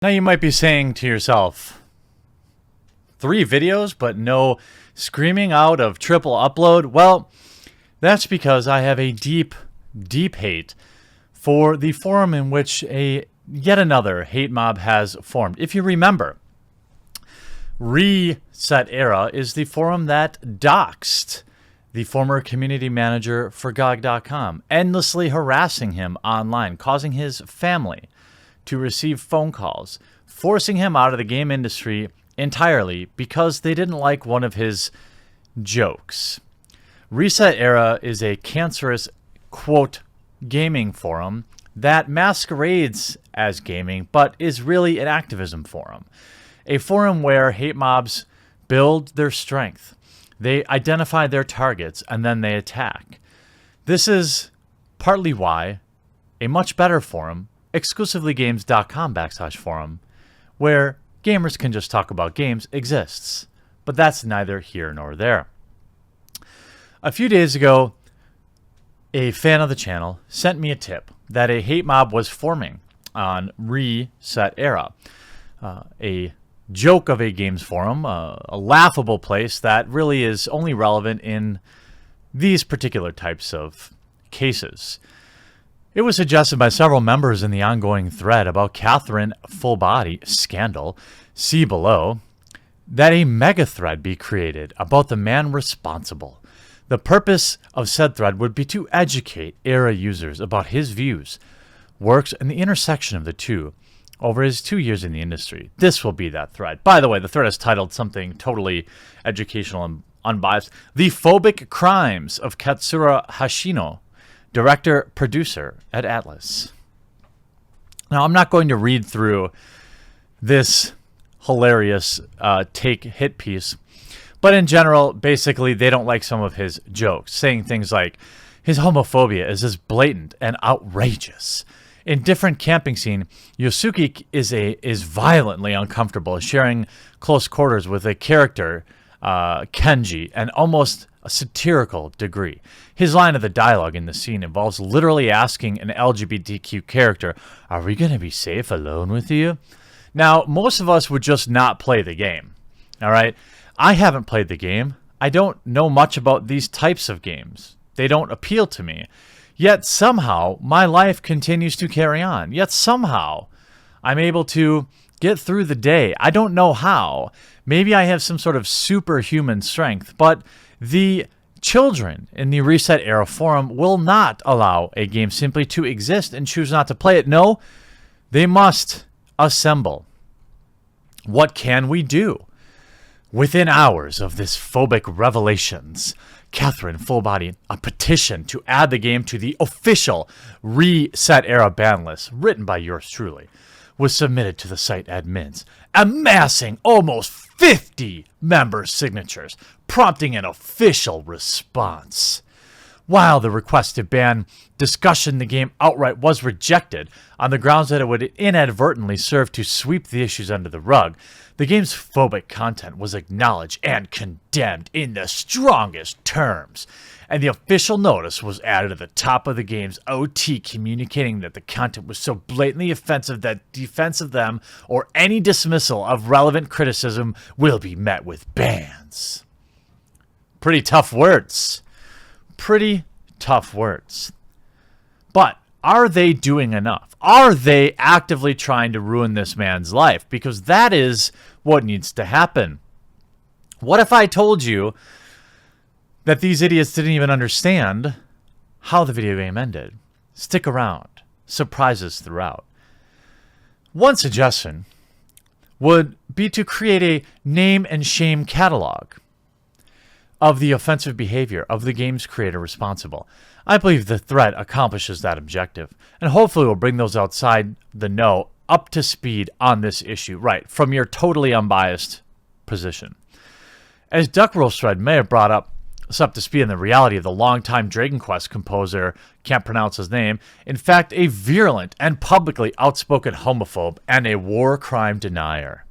Now you might be saying to yourself, 3 videos but no screaming out of triple upload? Well, that's because I have a deep, deep hate for the forum in which yet another hate mob has formed. If you remember, Reset Era is the forum that doxed the former community manager for GOG.com, endlessly harassing him online, causing his family to receive phone calls, forcing him out of the game industry entirely because they didn't like one of his jokes. Reset Era is a cancerous, quote, gaming forum that masquerades as gaming, but is really an activism forum. A forum where hate mobs build their strength. They identify their targets, and then they attack. This is partly why a much better forum, exclusivelygames.com/forum, where gamers can just talk about games, exists. But that's neither here nor there. A few days ago, a fan of the channel sent me a tip that a hate mob was forming on Reset Era, a joke of a games forum, a laughable place that really is only relevant in these particular types of cases. It was suggested by several members in the ongoing thread about Catherine Full Body scandal, see below, that a mega thread be created about the man responsible. The purpose of said thread would be to educate Era users about his views, works, and the intersection of the two over his 2 years in the industry. This will be that thread. By the way, the thread is titled something totally educational and unbiased. The Phobic Crimes of Katsura Hashino, director, producer at Atlas. Now, I'm not going to read through this hilarious take hit piece, but in general, basically, they don't like some of his jokes, saying things like, his homophobia is as blatant and outrageous. In different camping scene, Yosuke is violently uncomfortable sharing close quarters with a character, Kenji, and almost a satirical degree. His line of the dialogue in the scene involves literally asking an LGBTQ character, "Are we going to be safe alone with you?" Now, most of us would just not play the game. All right? I haven't played the game. I don't know much about these types of games. They don't appeal to me. Yet somehow my life continues to carry on. Yet somehow I'm able to get through the day. I don't know how. Maybe I have some sort of superhuman strength, but the children in the Reset Era forum will not allow a game simply to exist and choose not to play it. No, they must assemble. What can we do? Within hours of this phobic revelations, Catherine Full Body, a petition to add the game to the official Reset Era ban list, written by yours truly, was submitted to the site admins, amassing almost 50 member signatures, prompting an official response. While the request to ban discussion the game outright was rejected on the grounds that it would inadvertently serve to sweep the issues under the rug, the game's phobic content was acknowledged and condemned in the strongest terms, and the official notice was added at the top of the game's OT communicating that the content was so blatantly offensive that defense of them or any dismissal of relevant criticism will be met with bans. Pretty tough words. Pretty tough words. But are they doing enough? Are they actively trying to ruin this man's life? Because that is what needs to happen. What if I told you that these idiots didn't even understand how the video game ended? Stick around. Surprises throughout. One suggestion would be to create a name and shame catalog of the offensive behavior of the game's creator responsible. I believe the thread accomplishes that objective, and hopefully will bring those outside the know up to speed on this issue, right, from your totally unbiased position. As Duckroll's thread may have brought us up to speed on the reality of the longtime Dragon Quest composer, can't pronounce his name, in fact, a virulent and publicly outspoken homophobe and a war crime denier.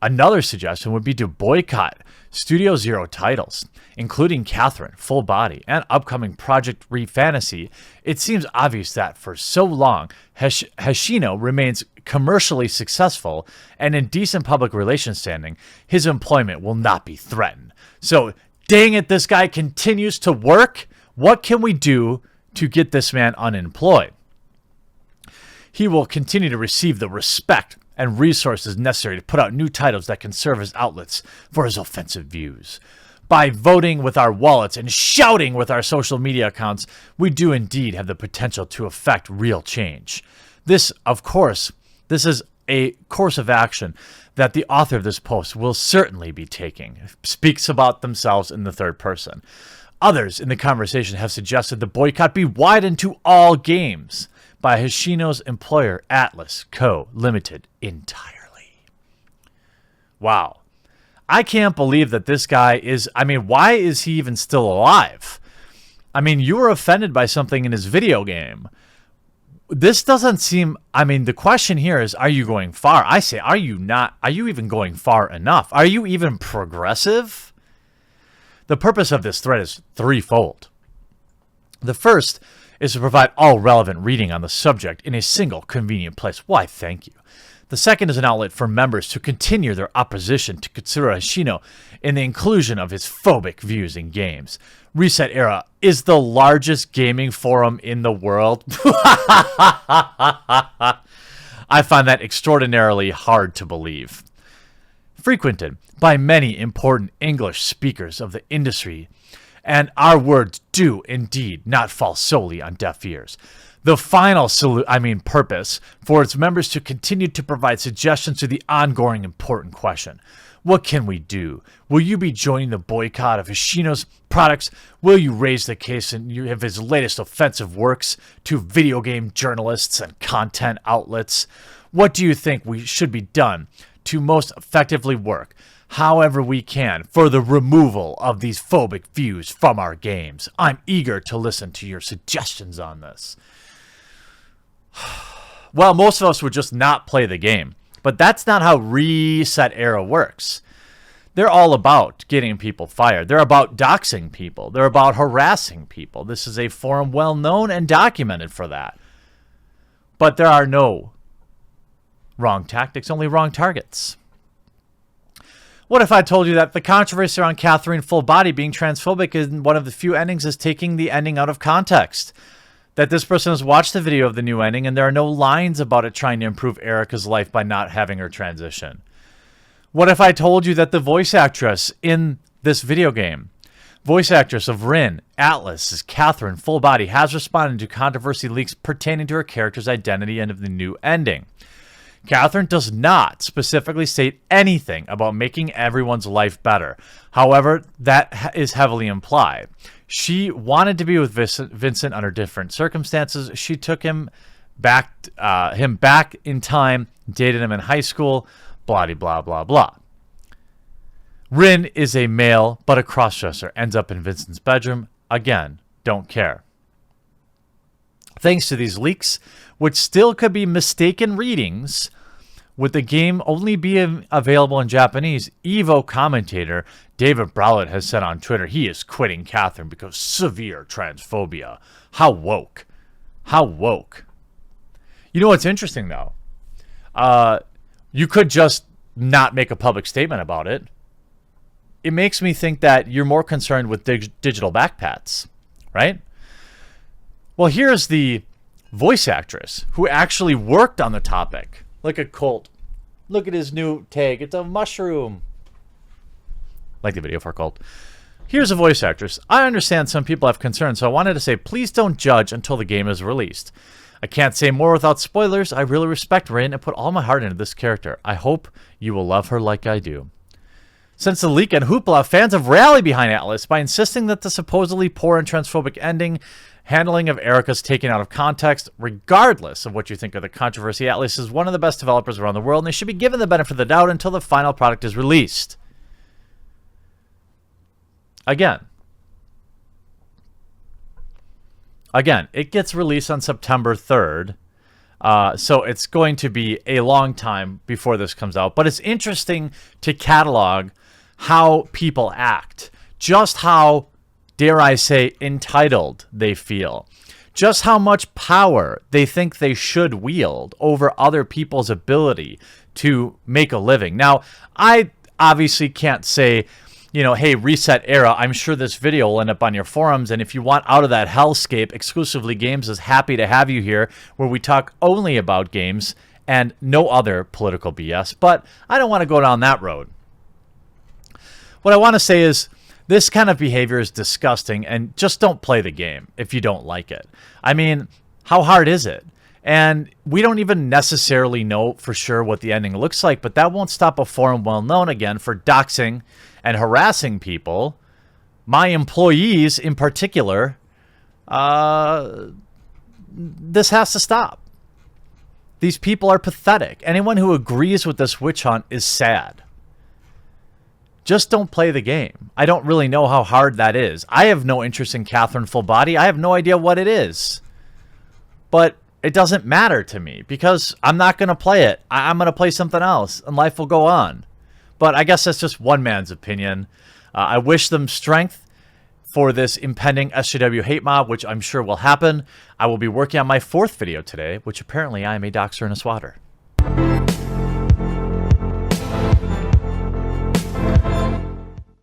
Another suggestion would be to boycott Studio Zero titles, including Catherine, Full Body, and upcoming Project Re Fantasy. It seems obvious that for so long, Hoshino remains commercially successful and in decent public relations standing, his employment will not be threatened. So, dang it, this guy continues to work. What can we do to get this man unemployed? He will continue to receive the respect and resources necessary to put out new titles that can serve as outlets for his offensive views. By voting with our wallets and shouting with our social media accounts, we do indeed have the potential to affect real change. This, of course, this is a course of action that the author of this post will certainly be taking. It speaks about themselves in the third person. Others in the conversation have suggested the boycott be widened to all games by Hoshino's employer, Atlas Co. Limited, entirely. Wow. I can't believe that this guy is... I mean, why is he even still alive? I mean, you were offended by something in his video game. This doesn't seem... I mean, the question here is, are you going far? I say, are you not? Are you even going far enough? Are you even progressive? The purpose of this thread is threefold. The first is to provide all relevant reading on the subject in a single convenient place. Why, thank you. The second is an outlet for members to continue their opposition to Katsura Hoshino in the inclusion of his phobic views in games. Reset Era is the largest gaming forum in the world. I find that extraordinarily hard to believe. Frequented by many important English speakers of the industry, and our words do indeed not fall solely on deaf ears. The final purpose for its members to continue to provide suggestions to the ongoing important question. What can we do? Will you be joining the boycott of Hoshino's products? Will you raise the case of his latest offensive works to video game journalists and content outlets? What do you think should be done to most effectively work, however we can, for the removal of these phobic views from our games? I'm eager to listen to your suggestions on this. Well, most of us would just not play the game, but that's not how Reset Era works. They're all about getting people fired. They're about doxing people. They're about harassing people. This is a forum well known and documented for that. But there are no wrong tactics, only wrong targets. What if I told you that the controversy around Catherine Full Body being transphobic in one of the few endings is taking the ending out of context? That this person has watched the video of the new ending and there are no lines about it trying to improve Erica's life by not having her transition? What if I told you that the voice actress in this video game, voice actress of Rin, Atlas, is Catherine Full Body, has responded to controversy leaks pertaining to her character's identity and of the new ending? Catherine does not specifically state anything about making everyone's life better. However, that is heavily implied. She wanted to be with Vincent under different circumstances. She took him back in time, dated him in high school, blah, blah, blah, blah. Rin is a male, but a crossdresser, ends up in Vincent's bedroom. Again, don't care. Thanks to these leaks, which still could be mistaken readings, with the game only being available in Japanese, Evo commentator David Browlett has said on Twitter he is quitting Catherine because severe transphobia. How woke. How woke. You know what's interesting, though? You could just not make a public statement about it. It makes me think that you're more concerned with digital backpats, right? Well, here's the voice actress who actually worked on the topic. Look at Colt. Look at his new tag. It's a mushroom. Like the video for Colt. Here's a voice actress. I understand some people have concerns, so I wanted to say please don't judge until the game is released. I can't say more without spoilers. I really respect Rin and put all my heart into this character. I hope you will love her like I do. Since the leak and hoopla, fans have rallied behind Atlas by insisting that the supposedly poor and transphobic handling of Erica's taken out of context. Regardless of what you think of the controversy, Atlas is one of the best developers around the world, and they should be given the benefit of the doubt until the final product is released. Again, it gets released on September 3rd. So it's going to be a long time before this comes out. But it's interesting to catalog how people act, just how, dare I say, entitled they feel, just how much power they think they should wield over other people's ability to make a living. Now, I obviously can't say, you know, hey, reset era. I'm sure this video will end up on your forums. And if you want out of that hellscape, Exclusively Games is happy to have you here, where we talk only about games and no other political BS. But I don't want to go down that road. What I want to say is this kind of behavior is disgusting, and just don't play the game if you don't like it. I mean, how hard is it? And we don't even necessarily know for sure what the ending looks like, but that won't stop a forum well known again for doxing and harassing people, my employees in particular. This has to stop. These people are pathetic. Anyone who agrees with this witch hunt is sad. Just don't play the game. I don't really know how hard that is. I have no interest in Catherine Full Body. I have no idea what it is. But it doesn't matter to me because I'm not going to play it. I'm going to play something else and life will go on. But I guess that's just one man's opinion. I wish them strength for this impending SJW hate mob, which I'm sure will happen. I will be working on my 4th video today, which apparently I am a doxer and a swatter.